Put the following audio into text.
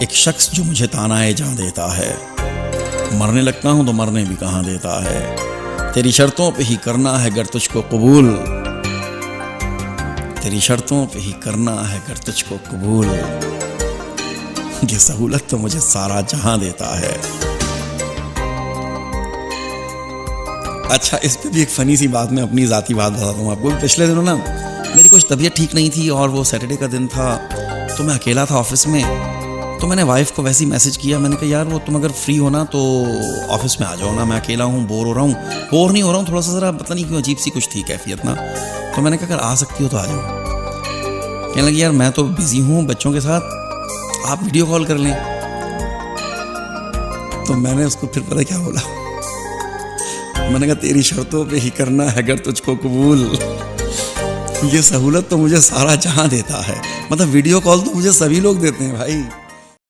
एक शख्स जो मुझे तानाए जां देता है, मरने लगता हूँ तो मरने भी कहाँ देता है। तेरी शर्तों पे ही करना है गर तुझको कबूल, तेरी शर्तों पे ही करना है गर तुझको कबूल, ये सहूलत तो मुझे सारा जहां देता है। अच्छा, इस पे भी एक फनी सी बात, मैं अपनी ज़ाती बात बताता हूँ आपको। पिछले दिनों ना मेरी कुछ तबीयत ठीक नहीं थी और वो सैटरडे का दिन था, तो मैं अकेला था ऑफिस में। तो मैंने वाइफ को वैसे ही मैसेज किया, मैंने कहा यार वो तुम अगर फ्री हो ना तो ऑफिस में आ जाओ ना, मैं अकेला हूँ, बोर हो रहा हूँ। बोर नहीं हो रहा हूँ, थोड़ा सा ज़रा पता नहीं क्यों अजीब सी कुछ थी कैफियत ना। तो मैंने कहा अगर आ सकती हो तो आ जाओ। कहने लगी यार मैं तो बिज़ी हूँ बच्चों के साथ, आप वीडियो कॉल कर लें। तो मैंने उसको फिर पता क्या बोला, मैंने कहा तेरी शर्तों पे ही करना है अगर तुझको कबूल, ये सहूलत तो मुझे सारा जहां देता है। मतलब वीडियो कॉल तो मुझे सभी लोग देते हैं भाई।